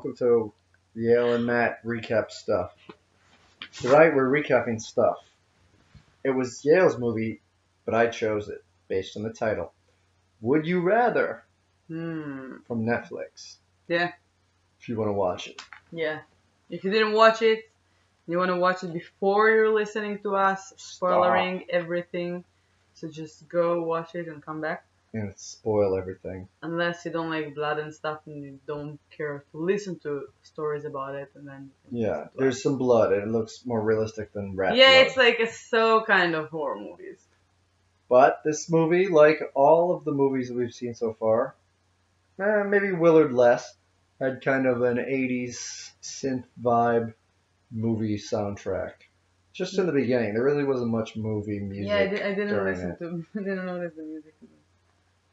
welcome to Yael and Matt recap stuff. Tonight we're recapping stuff. It was Yael's movie, but I chose it based on the title. Would You Rather from Netflix. Yeah. If you want to watch it. Yeah. If you didn't watch it, you want to watch it before you're listening to us, spoiling everything. So just go watch it and come back. And spoil everything. Unless you don't like blood and stuff and you don't care to listen to stories about it, and then yeah, there's some blood and it looks more realistic than rat blood. Yeah, it's like a so kind of horror movies. But this movie, like all of the movies that we've seen so far, maybe Willard less, had kind of an 80s synth vibe movie soundtrack. Just in the beginning, there really wasn't much movie music. Yeah, I didn't listen to. I didn't notice the music.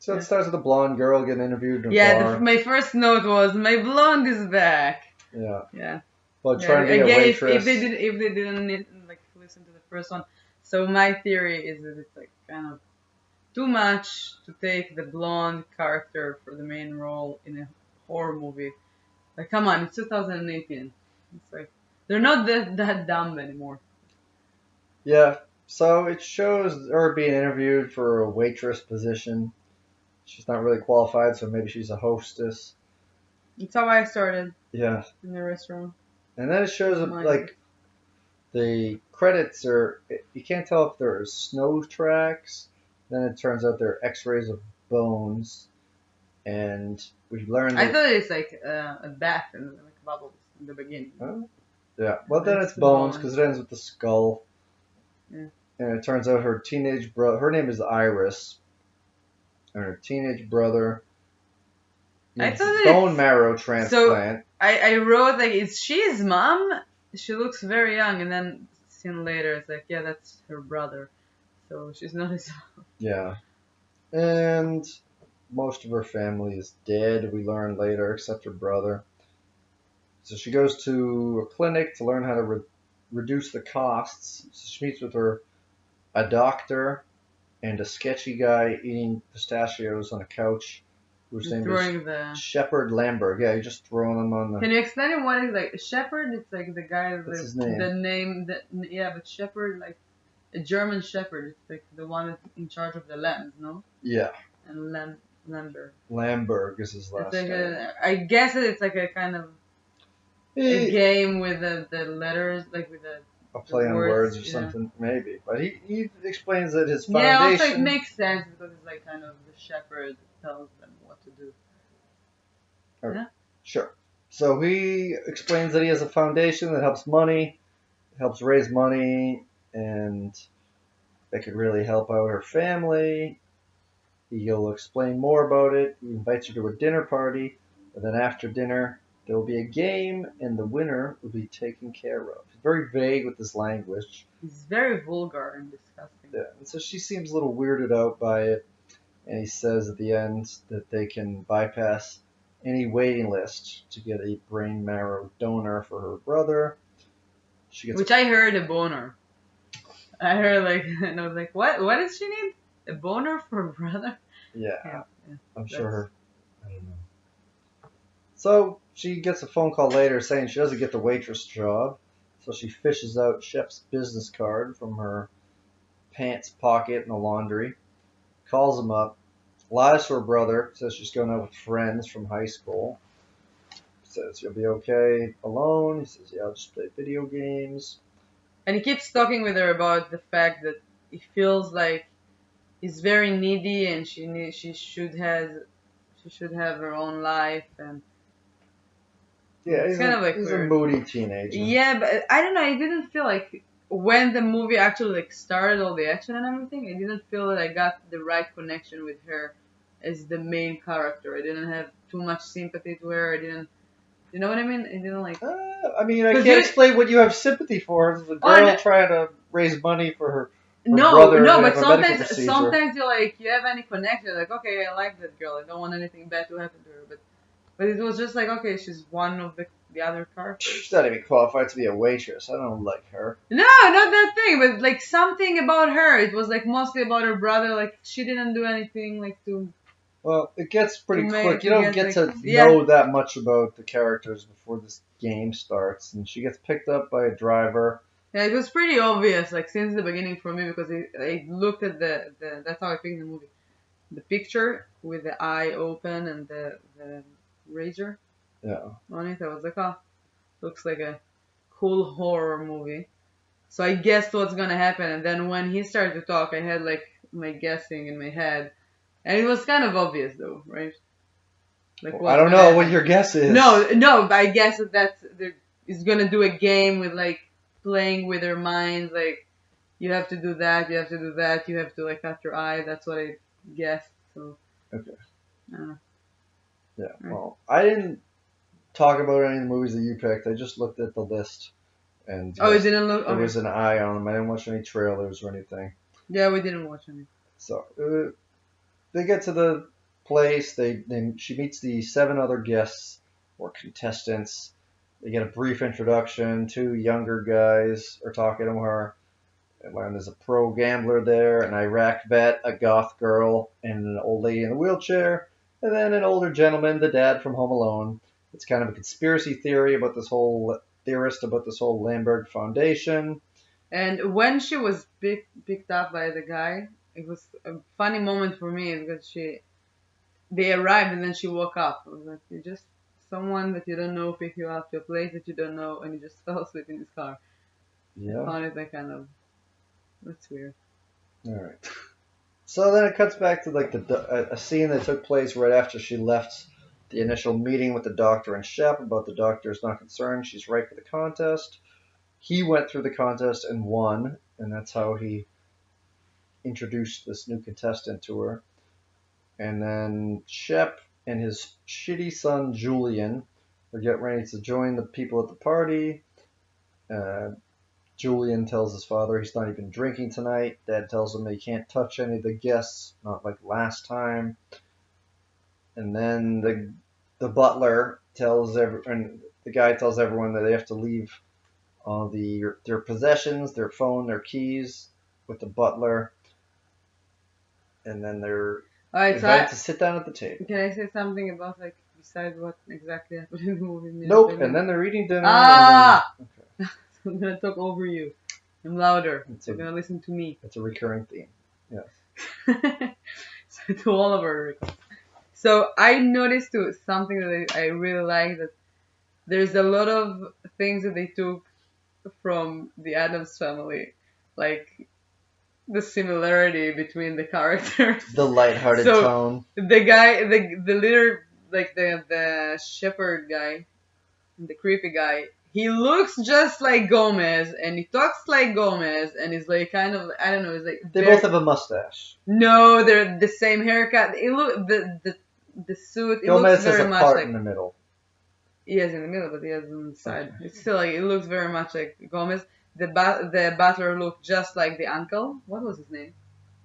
So it starts with a blonde girl getting interviewed in a bar. My first note was my blonde is back. Yeah. Yeah. Well, trying to be a waitress. If they didn't like listen to the first one, so my theory is that it's like kind of too much to take the blonde character for the main role in a horror movie. Like, come on, it's 2018. It's like they're not that dumb anymore. Yeah. So it shows her being interviewed for a waitress position. She's not really qualified, so maybe she's a hostess. That's how I started. Yeah. In the restaurant. And then it shows like the credits are. You can't tell if they're snow tracks. Then it turns out they're X-rays of bones, and we learned. I thought it's like a bath and like bubbles in the beginning. Oh. Yeah. Well, then it's bones because it ends with the skull. Yeah. And it turns out her teenage brother. Her name is Iris. And her teenage brother needs bone marrow transplant. So I wrote like, is she his mom? She looks very young, and then seen later it's like, yeah, that's her brother. So she's not his mom. Yeah. And most of her family is dead, we learn later, except her brother. So she goes to a clinic to learn how to reduce the costs. So she meets with a doctor and a sketchy guy eating pistachios on a couch, whose name is Shepard Lamberg. Yeah, you're just throwing him on the... Can you explain what is like Shepard? It's like the guy What's his name? The name that but Shepard, like a German Shepherd. It's like the one that's in charge of the lambs, no? Yeah. And Lamberg. Lamberg is his last name. I guess it's like a kind of a game with the letters, like with the... A play on words or something, maybe. But he explains that his foundation... Yeah, also it makes sense because it's like kind of the shepherd tells them what to do. Okay. Yeah? Sure. So he explains that he has a foundation that helps raise money, and that could really help out her family. He'll explain more about it. He invites her to a dinner party, and then after dinner... there will be a game, and the winner will be taken care of. He's very vague with his language. He's very vulgar and disgusting. Yeah, and so she seems a little weirded out by it. And he says at the end that they can bypass any waiting list to get a brain marrow donor for her brother. Which I heard a boner. I heard and I was like, what? What does she need? A boner for her brother? Yeah. I'm sure I don't know. So she gets a phone call later saying she doesn't get the waitress job. So she fishes out Shep's business card from her pants pocket in the laundry. Calls him up. Lies to her brother. Says she's going out with friends from high school. Says, you'll be okay alone. He says, yeah, I'll just play video games. And he keeps talking with her about the fact that he feels like he's very needy and she should have her own life, and yeah, he's a moody teenager. Yeah, but I don't know. I didn't feel like when the movie actually started all the action and everything, I didn't feel that I got the right connection with her as the main character. I didn't have too much sympathy to her. I didn't, you know what I mean? I didn't like. I mean, I can't explain what you have sympathy for. The girl trying to raise money for her. Brother but sometimes you're like, you have any connection? You're like, okay, I like that girl. I don't want anything bad to happen to her, But it was just like, okay, she's one of the other characters. She's not even qualified to be a waitress. I don't like her. No, not that thing, but like something about her. It was like mostly about her brother. Like she didn't do anything like to Well, it gets pretty To quick. to You don't get get like to yeah. know that much about the characters before this game starts, and she gets picked up by a driver. Yeah, it was pretty obvious, like since the beginning for me, because I looked at the that's how I picked the movie. The picture with the eye open and the razor Yeah. on it. I was like, oh, looks like a cool horror movie. So I guessed what's gonna happen, and then when he started to talk, I had like my guessing in my head, and it was kind of obvious though, right? Like I what's don't gonna know what happen. your guess is. No, but I guess he's gonna do a game with like playing with their minds, like you have to do that, you have to do that, you have to like cut your eye. That's what I guessed. So Okay. I don't know. Yeah. Right. Well, I didn't talk about any of the movies that you picked. I just looked at the list, and Oh, you yes, didn't look. there Okay. was an eye on them. I didn't watch any trailers or anything. Yeah, we didn't watch any. So they get to the place. She meets the 7 other guests or contestants. They get a brief introduction. 2 younger guys are talking to her. And learn there's a pro gambler there, an Iraq vet, a goth girl, and an old lady in a wheelchair, and then an older gentleman, the dad from Home Alone. It's kind of a conspiracy theory about this whole Lamberg Foundation. And when she was picked up by the guy, it was a funny moment for me because they arrived and then she woke up. I was like, you just someone that you don't know pick you up to a place that you don't know, and you just fell asleep in his car. Yeah. I found it like kind of that's weird. All right. So then it cuts back to like a scene that took place right after she left the initial meeting with the doctor and Shep about the doctor is not concerned. She's right for the contest. He went through the contest and won, and that's how he introduced this new contestant to her. And then Shep and his shitty son Julian are getting ready to join the people at the party. Julian tells his father he's not even drinking tonight. Dad tells him he can't touch any of the guests, not like last time. And then the butler and the guy tells everyone that they have to leave all their possessions, their phone, their keys with the butler. And then they're Alright, invited to sit down at the table. can I say something about like besides what exactly happened in the movie? Nope. And then they're eating dinner. Ah! And then, okay. I'm gonna talk over you. I'm louder. You're gonna listen to me. It's a recurring theme. Yes. So to all of our records. So I noticed too something that I really like, that there's a lot of things that they took from the Addams Family, like the similarity between the characters. The lighthearted tone. The guy, the leader, like the shepherd guy, the creepy guy, he looks just like Gomez, and he talks like Gomez, and he's like kind of, I don't know, he's like They both have a mustache. No, they're the same haircut. It look the suit. It Gomez looks has very a much part like in the middle. he has in the middle, but he has on the side. It's still like it looks very much like Gomez. The butler looked just like the uncle. What was his name?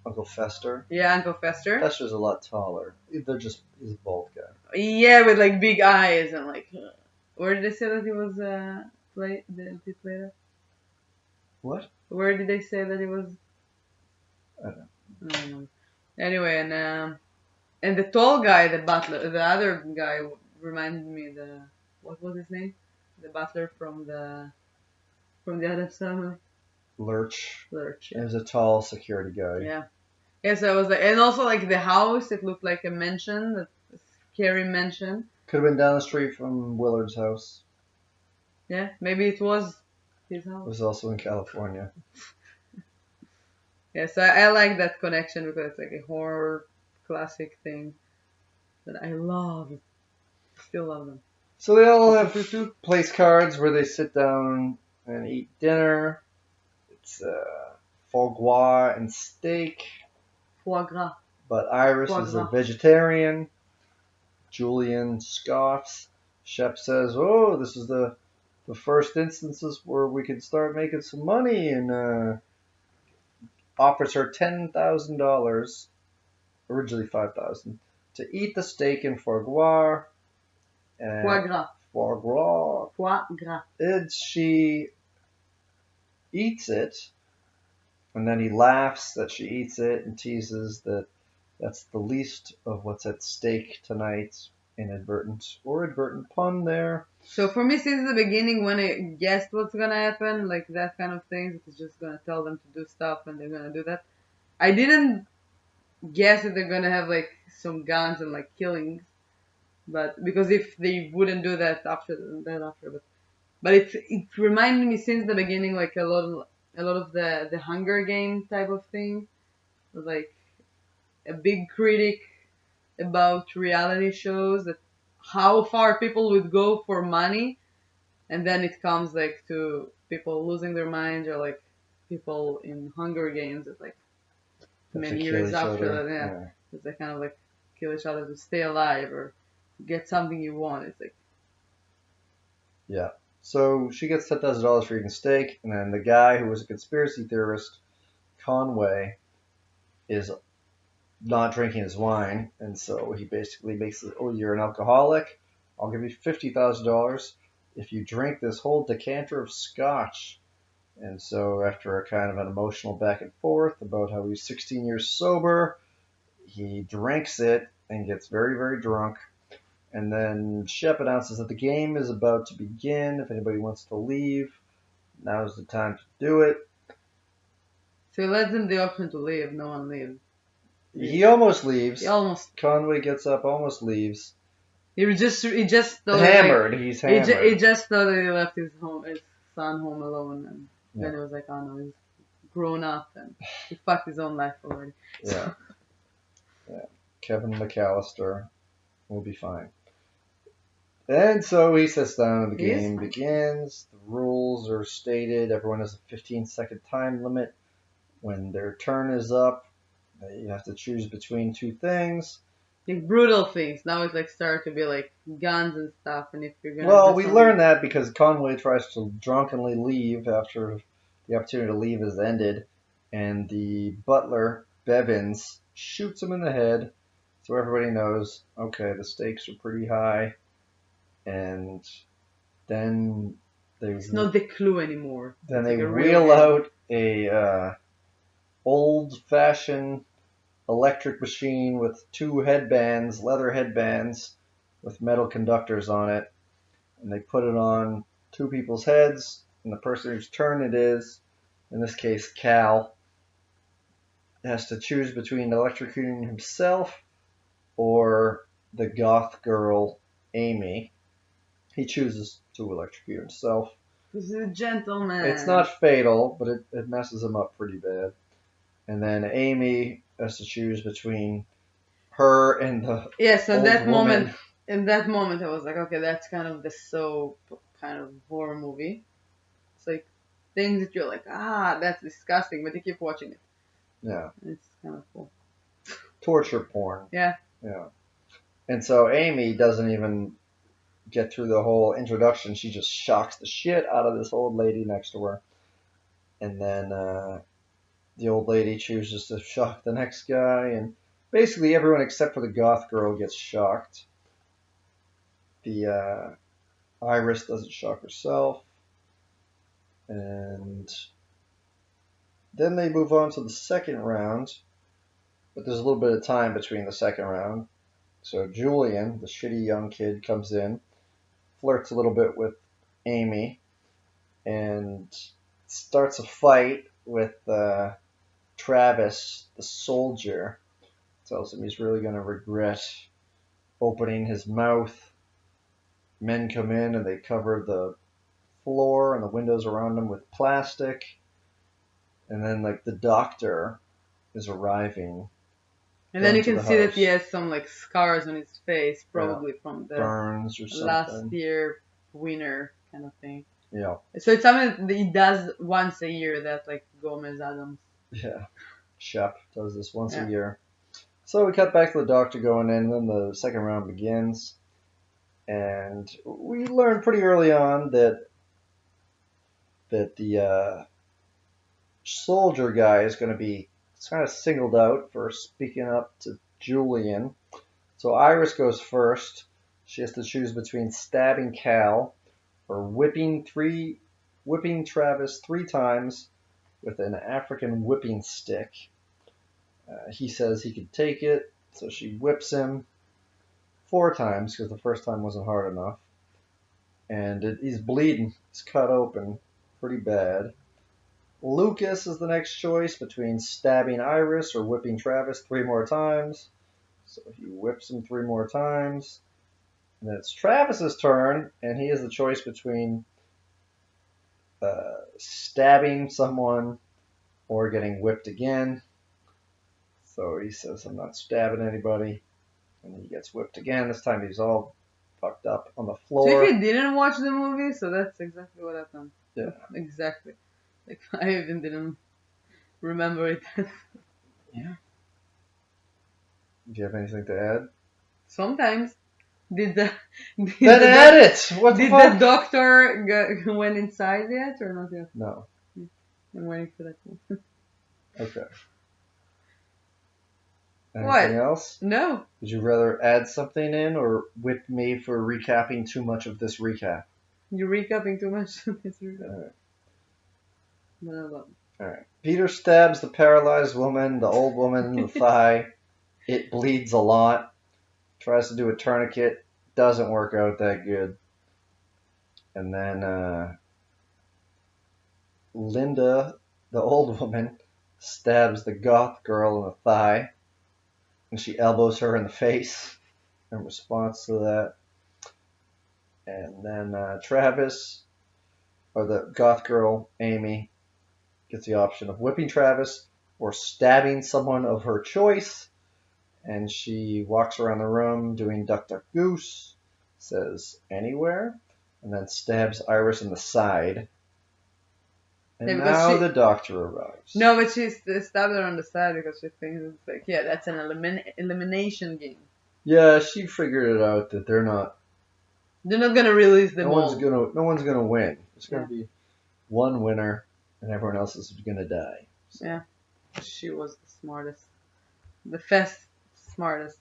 Uncle Fester. Yeah, Uncle Fester. Fester's a lot taller. He's a bald guy. Yeah, with like big eyes and like. Where did they say that he was play? Did he play that? What? Where did they say that he was? I don't know. Anyway, and the tall guy, the butler, the other guy reminded me what was his name? The butler from the Addams Family. Lurch. Lurch. He was a tall security guy. Yeah. Yes, I was like, and also like the house, it looked like a mansion, a scary mansion. Could have been down the street from Willard's house. Yeah, maybe it was his house. It was also in California. Yes, I like that connection because it's like a horror classic thing that I love. Still love them. So they all have place cards where they sit down and eat dinner. It's foie gras and steak. Foie gras. But Iris is a vegetarian. Julian scoffs. Shep says, "Oh, this is the first instances where we can start making some money," and offers her $10,000, originally $5,000, to eat the steak and foie gras. Foie gras. Foie gras. Foie gras. And she eats it, and then he laughs that she eats it and teases that That's the least of what's at stake tonight. Inadvertent or advertent pun there. So for me, since the beginning, when I guessed what's gonna happen, like that kind of thing, it's just gonna tell them to do stuff and they're gonna do that. I didn't guess that they're gonna have like some guns and like killings, but because if they wouldn't do that but it reminded me since the beginning like a lot of the Hunger Game type of thing, like a big critic about reality shows that how far people would go for money, and then it comes like to people losing their minds or like people in Hunger Games that like many years after that, yeah. They kind of like kill each other to stay alive or get something you want. It's like, yeah. So she gets $10,000 for eating steak, and then the guy who was a conspiracy theorist, Conway, is not drinking his wine, and so he basically makes it, oh, you're an alcoholic? I'll give you $50,000 if you drink this whole decanter of scotch. And so after a kind of an emotional back and forth about how he's 16 years sober, he drinks it and gets very, very drunk. And then Shep announces that the game is about to begin. If anybody wants to leave, now's the time to do it. so he lets them the option to leave. No one leaves. He almost leaves. Conway gets up, almost leaves. He just thought hammered. He's hammered. He just thought that he left his son home alone, and then he was like, oh no, he's grown up and he fucked his own life already. Yeah. Yeah. Kevin McAllister will be fine. And so he sits down and the game begins. The rules are stated. Everyone has a 15-second time limit. When their turn is up, you have to choose between two things. Like brutal things. Now it's like start to be like guns and stuff. And if you're gonna well, we learned that because Conway tries to drunkenly leave after the opportunity to leave has ended, and the butler Bevins shoots him in the head. So everybody knows, okay, the stakes are pretty high. And then it's not the clue anymore. Then they wheel out a old-fashioned electric machine with two headbands, leather headbands, with metal conductors on it. And they put it on two people's heads, and the person whose turn it is, in this case Cal, has to choose between electrocuting himself or the goth girl Amy. He chooses to electrocute himself. He's a gentleman. It's not fatal, but it messes him up pretty bad. And then Amy has to choose between her and the so woman. In that moment, I was like, okay, that's kind of the soap kind of horror movie. It's like things that you're like, that's disgusting, but you keep watching it. Yeah. It's kind of cool. Torture porn. Yeah. Yeah. And so Amy doesn't even get through the whole introduction. She just shocks the shit out of this old lady next to her. And then the old lady chooses to shock the next guy. And basically everyone except for the goth girl gets shocked. The Iris doesn't shock herself. And then they move on to the second round. But there's a little bit of time between the second round. So Julian, the shitty young kid, comes in, flirts a little bit with Amy, and starts a fight with Travis, the soldier. Tells him he's really going to regret opening his mouth. Men come in and they cover the floor and the windows around them with plastic. And then like the doctor is arriving. And then you can see that he has some like scars on his face, probably from the burns or something. Last year winter kind of thing. Yeah. So it's something that he does once a year, that like Gomez Adams. Yeah. Shep does this once a year. So we cut back to the doctor going in, and then the second round begins. And we learned pretty early on that the soldier guy is going to be kind of singled out for speaking up to Julian. So Iris goes first. She has to choose between stabbing Cal or whipping Travis 3 times with an African whipping stick. He says he could take it, so she whips him 4 times because the first time wasn't hard enough. And he's bleeding. He's cut open pretty bad. Lucas is the next choice between stabbing Iris or whipping Travis 3 more times. So he whips him 3 more times. And then it's Travis's turn, and he has the choice between stabbing someone or getting whipped again. So he says, I'm not stabbing anybody. And he gets whipped again. This time he's all fucked up on the floor. So if you didn't watch the movie, so that's exactly what happened. Yeah. Exactly. Like, I even didn't remember it. Yeah. Do you have anything to add? Sometimes. Did the Then add it! What the did fuck? the doctor went inside yet or not yet? No. I'm waiting for that one. Okay. What? Anything else? No. Would you rather add something in or whip me for recapping too much of this recap? You're recapping too much. Alright. No. Alright. Peter stabs the paralyzed woman, the old woman in the thigh. It bleeds a lot. Tries to do a tourniquet. Doesn't work out that good. And then Linda, the old woman, stabs the goth girl in the thigh. And she elbows her in the face in response to that. And then Travis, or the goth girl, Amy, gets the option of whipping Travis or stabbing someone of her choice. And she walks around the room doing Duck Duck Goose, says anywhere, and then stabs Iris in the side. And Yeah, because now the doctor arrives. No, but she stabbed her on the side because she thinks it's like, yeah, that's an elimination game. Yeah, she figured it out that they're not gonna release them all. No one's gonna win. There's gonna be one winner, and everyone else is gonna die. So. Yeah, she was the smartest, smartest.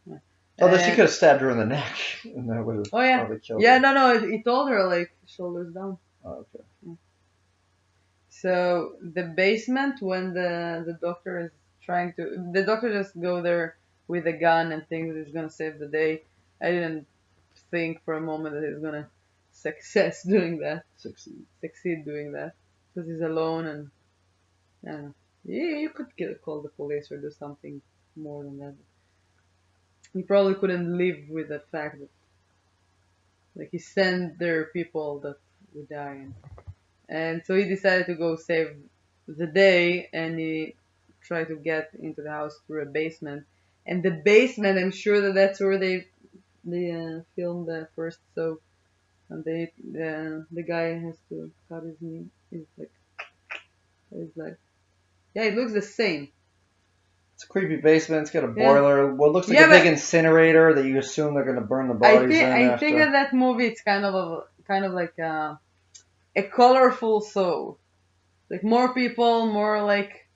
Yeah. Although she could have stabbed her in the neck, and that would have probably killed her. Yeah, no, he told her like shoulders down. Oh, okay. Yeah. So the basement, when the doctor is the doctor just go there with a gun and thinks he's gonna save the day. I didn't think for a moment that he's gonna succeed doing that because he's alone and I don't know. Yeah, you could call the police or do something more than that. He probably couldn't live with the fact that like he sent their people that would die, and so he decided to go save the day, and he tried to get into the house through a basement. And the basement, I'm sure that's where they filmed the first soap, and the guy has to cut his knee. He's like, yeah, it looks the same. It's a creepy basement. It's got a boiler. What looks like a big incinerator that you assume they're going to burn the bodies in after. I think that movie it's kind of like a colorful soap. Like more people, more like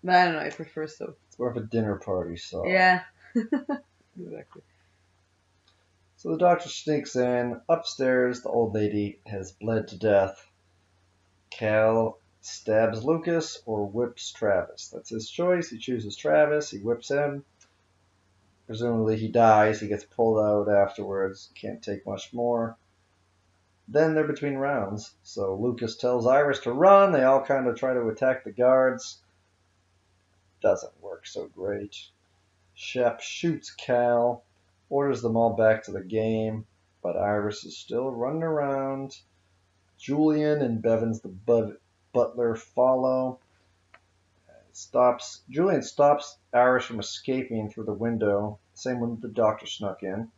I don't know. I prefer soap. It's more of a dinner party soap. Yeah, exactly. So the doctor sneaks in. Upstairs, the old lady has bled to death. Cal stabs Lucas or whips Travis. That's his choice. He chooses Travis. He whips him. Presumably he dies. He gets pulled out afterwards. Can't take much more. Then they're between rounds. So Lucas tells Iris to run. They all kind of try to attack the guards. Doesn't work so great. Shep shoots Cal. Orders them all back to the game. But Iris is still running around. Julian and Bevins the butler follow. Julian stops Iris from escaping through the window. Same when the doctor snuck in.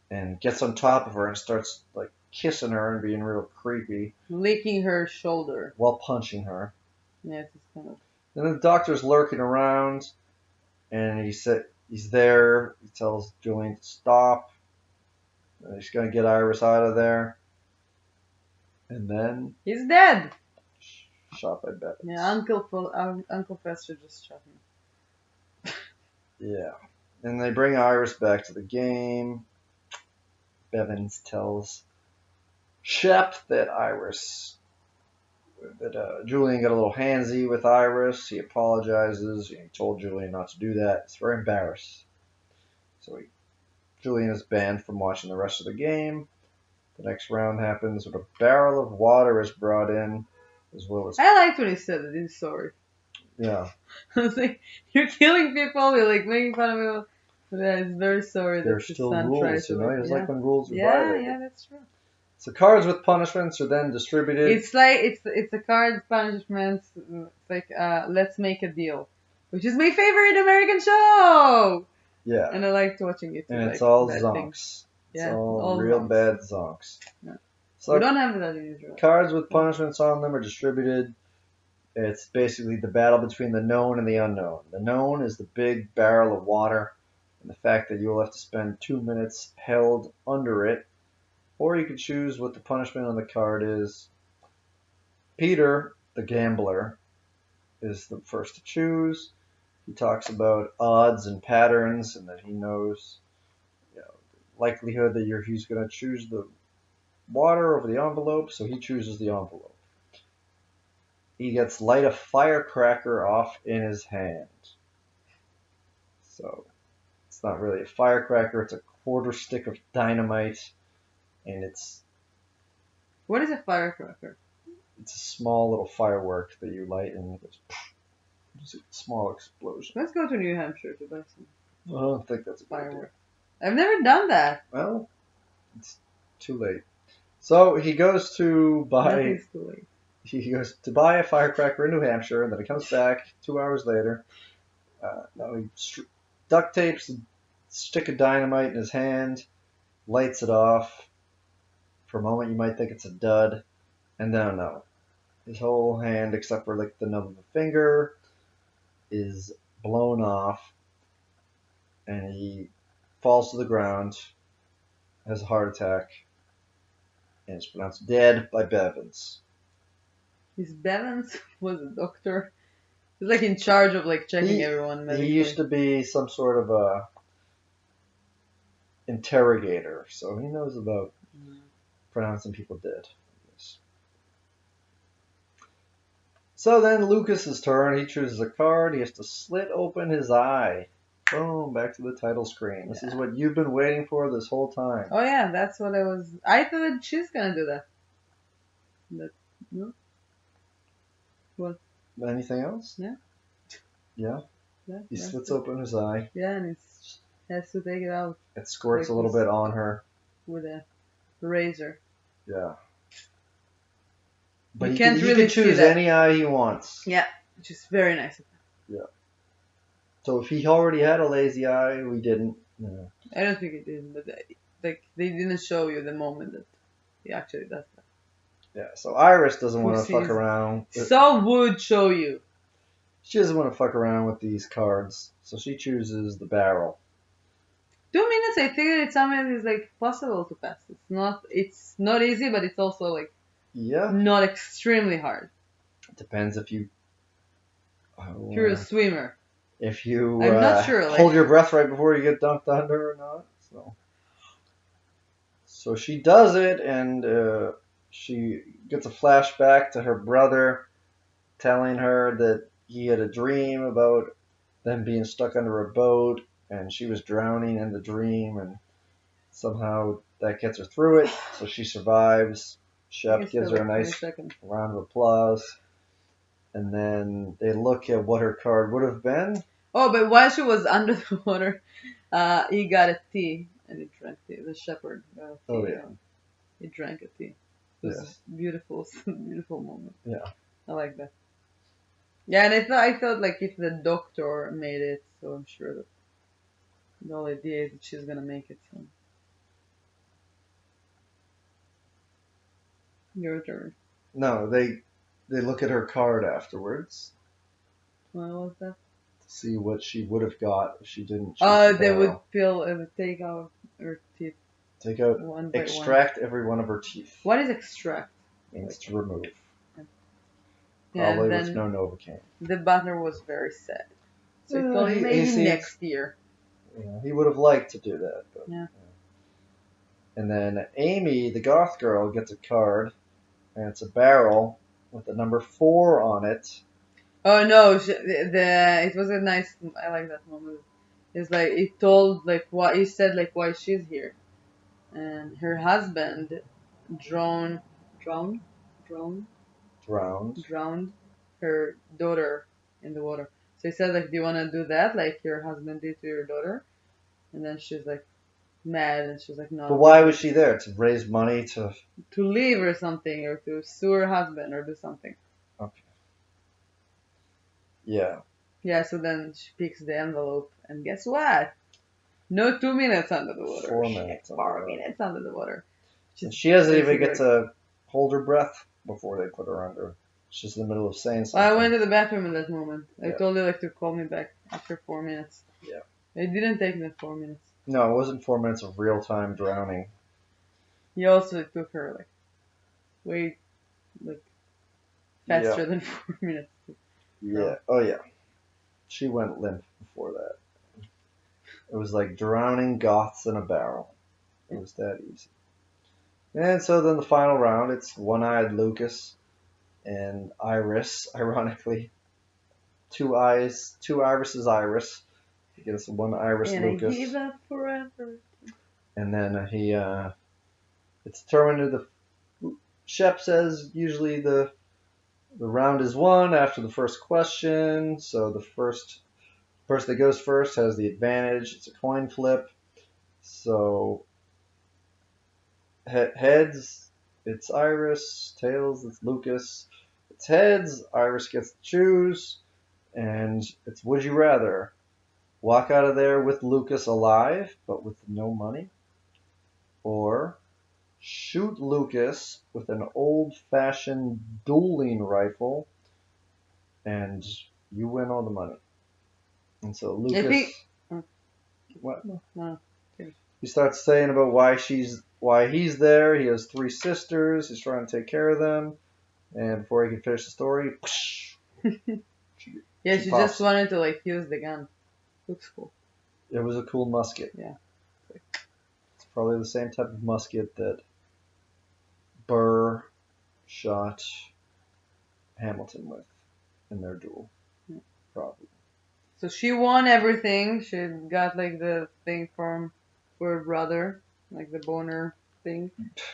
And gets on top of her and starts like kissing her and being real creepy. Licking her shoulder. While punching her. Yeah, it's kind of. And the doctor's lurking around. And he's there. He tells Julian to stop. He's going to get Iris out of there. And then... he's dead! Shot by Bevins. Yeah, Uncle Fester just shot him. Yeah. And they bring Iris back to the game. Bevins tells Shep that Iris that Julian got a little handsy with Iris. He apologizes. He told Julian not to do that. He's very embarrassed. So Julian is banned from watching the rest of the game. The next round happens when a barrel of water is brought in, as well as I liked when he said it. He's sorry. yeah. I was like, you're killing people. You're like making fun of people. But yeah, he's very sorry There's that his still son rules, tried to. you know. It's like when rules are Yeah, violated. yeah, that's true. So cards with punishments are then distributed. It's like it's a card punishment. It's like let's make a deal, which is my favorite American show. Yeah. And I liked watching it. And like, it's all bad zonks. things. It's Yeah, all all real zonks. bad zonks. Yeah. So We don't have that in Israel. cards with punishments on them are distributed. It's basically the battle between the known and the unknown. The known is the big barrel of water, and the fact that you'll have to spend 2 minutes held under it. Or you can choose what the punishment on the card is. Peter, the gambler, is the first to choose. He talks about odds and patterns, and that he knows, the likelihood that he's going to choose the water over the envelope, so he chooses the envelope. He gets light a firecracker off in his hand. So it's not really a firecracker, it's a quarter stick of dynamite, and it's What is a firecracker? a small little firework that you light and it goes just a small explosion. Let's go to New Hampshire to buy some I don't think that's a good idea. fireworks. I've never done that. Well, it's too late. So he goes to buy Nothing's too late. he goes to buy a firecracker in New Hampshire, and then he comes back 2 hours later. Now he duct tapes a stick of dynamite in his hand, lights it off. For a moment, you might think it's a dud, and then no. His whole hand, except for like the nub of a finger, is blown off, and he falls to the ground, has a heart attack, and is pronounced dead by Bevins. His Bevins was a doctor. He's like in charge of like checking everyone. He medically. used to be some sort of a interrogator, so he knows about pronouncing people dead. So then Lucas's turn. He chooses a card. He has to slit open his eye. Boom, back to the title screen. This is what you've been waiting for this whole time. Oh yeah, that's what I was. I thought she's gonna do that. But no. What? Anything else? Yeah. Yeah? Yeah. He that's slits it. open his eye. Yeah, and he has to take it out It squirts a Like little this. bit on her. with a razor. Yeah. But You he can't can really see choose that. any eye he wants. Yeah, which is very nice. So if he already had a lazy eye, we didn't. No. I don't think it is, but like they didn't show you the moment that he actually does that. Yeah, so Iris doesn't Who want to fuck sees- around. So would show you. She doesn't want to fuck around with these cards, so she chooses the barrel. 2 minutes, I think it's something that is like possible to pass. It's not easy, but it's also like Yeah, not extremely hard. it depends if you. If you're a swimmer. If you I'm not sure, like- hold your breath right before you get dunked under or not. So she does it, and she gets a flashback to her brother telling her that he had a dream about them being stuck under a boat, and she was drowning in the dream, and somehow that gets her through it, so she survives. Shep Just gives for her a like nice 20 seconds. round of applause. And then they look at what her card would have been. Oh, but while she was under the water, he got a tea and he drank tea. The shepherd got a tea. Oh, yeah. And he drank a tea. It was Yes. beautiful, beautiful moment. Yeah. I like that. Yeah, and I thought like if the doctor made it, so I'm sure that the whole idea is that she's gonna make it. So. Your turn. No, they look at her card afterwards What was that? to see what she would have got if she didn't choose the They would barrel. peel and take out her teeth Take out, one by one. extract every one of her teeth. What is extract? Means to remove. Yeah, Probably and with then no Novocaine. the butler was very sad. So he Yeah, told me he maybe seems- next year. Yeah, he would have liked to do that. But, Yeah. And then Amy, the goth girl, gets a card, and it's a barrel, with the number 4 on it. Oh no, it was a nice. I like that moment. It's like it told like what he said like why she's here, and her husband drowned, drowned, drowned, Drowned. drowned her daughter in the water. So he said like, do you want to do that like your husband did to your daughter? And then she's like mad, and she's like, no. But why was she there? To raise money to leave or something, or to sue her husband or do something. Okay. Yeah. Yeah, so then she picks the envelope, and guess what? No 2 minutes under the water. 4 minutes. 4 minutes under the water. And she doesn't even get to hold her breath before they put her under. She's in the middle of saying something. I went to the bathroom in that moment. I Yeah. told her like to call me back after 4 minutes. Yeah. It didn't take me 4 minutes. No, it wasn't 4 minutes of real time drowning. He also took her like way like faster than 4 minutes. Yeah. Oh yeah. She went limp before that. It was like drowning goths in a barrel. It was that easy. And so then the final round, it's one-eyed Lucas and Iris, ironically. 2 eyes, 2 irises Iris. He gets 1 Iris and Lucas. I give up forever. And then it's determined the Shep says usually the round is won after the first question. So the person that goes first has the advantage. It's a coin flip. So heads, it's Iris. Tails, it's Lucas. It's heads. Iris gets to choose. And it's would you rather walk out of there with Lucas alive but with no money, or shoot Lucas with an old-fashioned dueling rifle and you win all the money. And so Lucas, what? No. He starts saying about why he's there. He has 3 sisters. He's trying to take care of them. And before he can finish the story, Yeah, she just wanted to like use the gun. Looks cool. It was a cool musket. Yeah. It's probably the same type of musket that Burr shot Hamilton with in their duel. Yeah. Probably. So she won everything. She got like the thing for her brother, like the boner thing.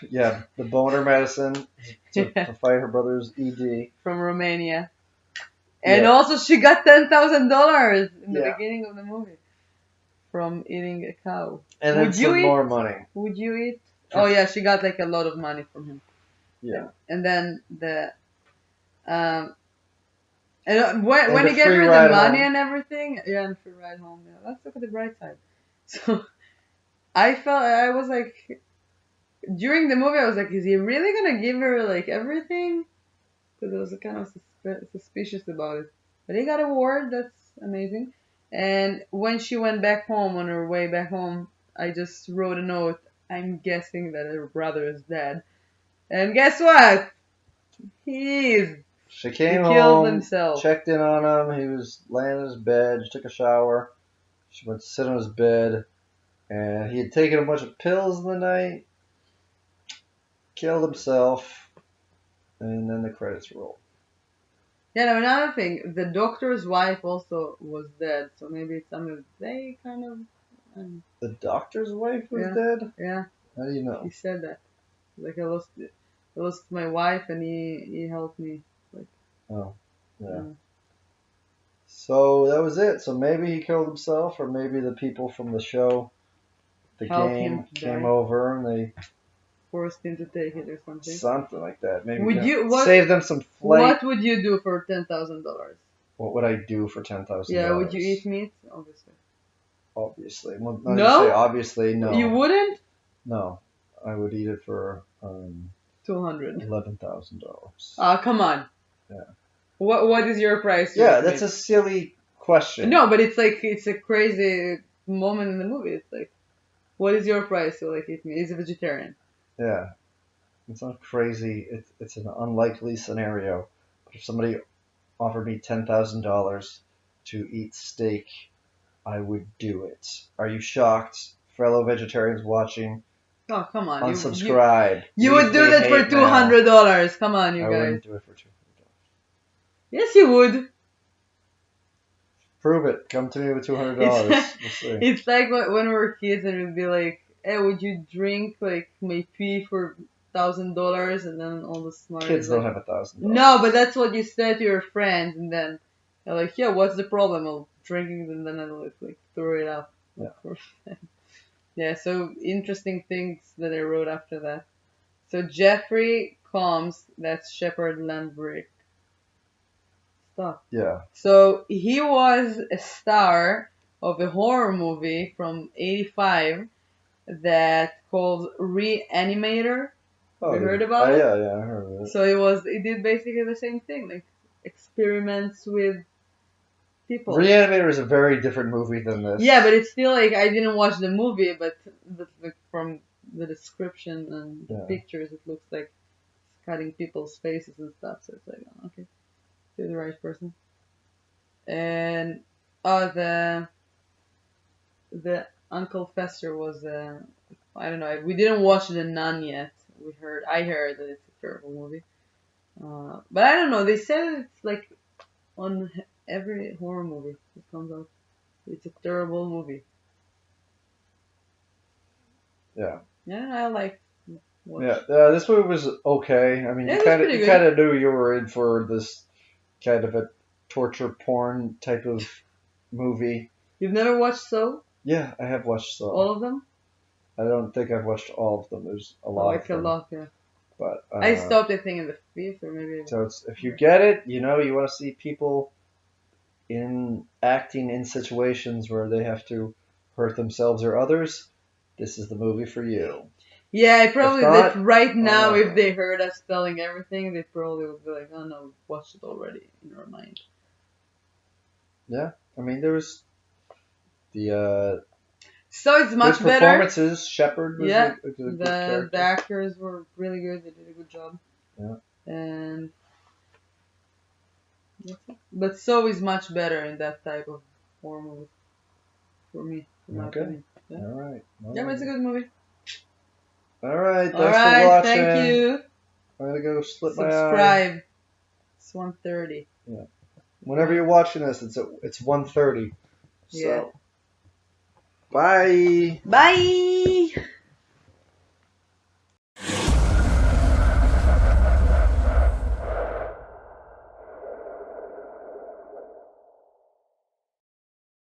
Yeah, the boner medicine to fight her brother's ED. From Romania. And also she got $10,000 in the beginning of the movie from eating a cow. And then some more money. Would you eat? Oh yeah, she got like a lot of money from him. Yeah. And then and when he gave her the money and everything, and free ride home. Yeah, let's look at the bright side. So I was like, during the movie, I was like, is he really gonna give her like everything? Because I was kind of suspicious about it. But he got a award. That's amazing. And when she went back home, on her way back home, I just wrote a note. I'm guessing that her brother is dead. And guess what? She came he killed home, himself. Checked in on him. He was laying in his bed. She took a shower. She went to sit on his bed. And he had taken a bunch of pills in the night. Killed himself. And then the credits roll. Yeah, now another thing. The doctor's wife also was dead. So maybe it's something they kind of... The doctor's wife was dead? Yeah. How do you know? He said that. Like, I lost my wife and he helped me. Like, oh, yeah. So that was it. So maybe he killed himself, or maybe the people from the show, the game, came over and they forced him to take it or something. Something like that. Maybe save them some flight. What would you do for $10,000? What would I do for $10,000? Yeah, would you eat meat? Obviously. Obviously. Well, no. Obviously, no. You wouldn't? No, I would eat it for $11,000. Oh, come on. Yeah. What is your price? Yeah, that's a silly question. No, but it's like it's a crazy moment in the movie. It's like, what is your price to like eat meat? He's a vegetarian. Yeah, it's not crazy. It's an unlikely scenario. But if somebody offered me $10,000 to eat steak, I would do it. Are you shocked, fellow vegetarians watching? Oh, come on. Unsubscribe. You would do that for $200. Come on, you guys. I wouldn't do it for $200. Yes, you would. Prove it. Come to me with $200. We'll see. It's like when we were kids and we'd be like, "Hey, would you drink like my pee for $1,000?" And then all the smart Kids don't have $1,000. no, but that's what you said to your friends, and then they're like, "Yeah, what's the problem? I'll drinking," and then I'll like throw it up. Yeah. Yeah. So interesting things that I wrote after that. So Jeffrey Combs, that's Shepard Lambrick. Stuff. Yeah. So he was a star of a horror movie from '85 that called Reanimator. Oh, You heard about it? Yeah, I heard of it. So it did basically the same thing, like experiments with people. Reanimator is a very different movie than this. Yeah, but it's still like I didn't watch the movie, but from the description and pictures, it looks like it's cutting people's faces and stuff. So it's like, oh, okay, you're the right person. And the Uncle Fester was I don't know. We didn't watch The Nun yet. I heard that it's a terrible movie. But I don't know. They said it's like on every horror movie that comes out. It's a terrible movie. Yeah. Yeah, I like. Yeah, this movie was okay. I mean, Yeah, you kind of knew you were in for this kind of a torture porn type of movie. You've never watched So? Yeah, I have watched So. All of them? I don't think I've watched all of them. There's a lot. Like a lot, yeah. But I stopped, I think, in the fifth or maybe. So if you get it, you want to see people acting in situations where they have to hurt themselves or others. This is the movie for you. Yeah, I probably that right now, if they heard us telling everything, they probably would be like, "Oh no, watched it already" in our mind. Yeah, I mean there was the. So it's much better. Performances. Shepard was a good character. The actors were really good. They did a good job. Yeah. And but So is much better in that type of horror movie for me. Okay. Yeah. All right. Yeah, but it's a good movie. All right. Thanks for watching. Thank you. I'm gonna go slip my eye. Subscribe. It's 1:30. Yeah. Whenever you're watching this, it's 1:30. So. Yeah. Bye. Bye.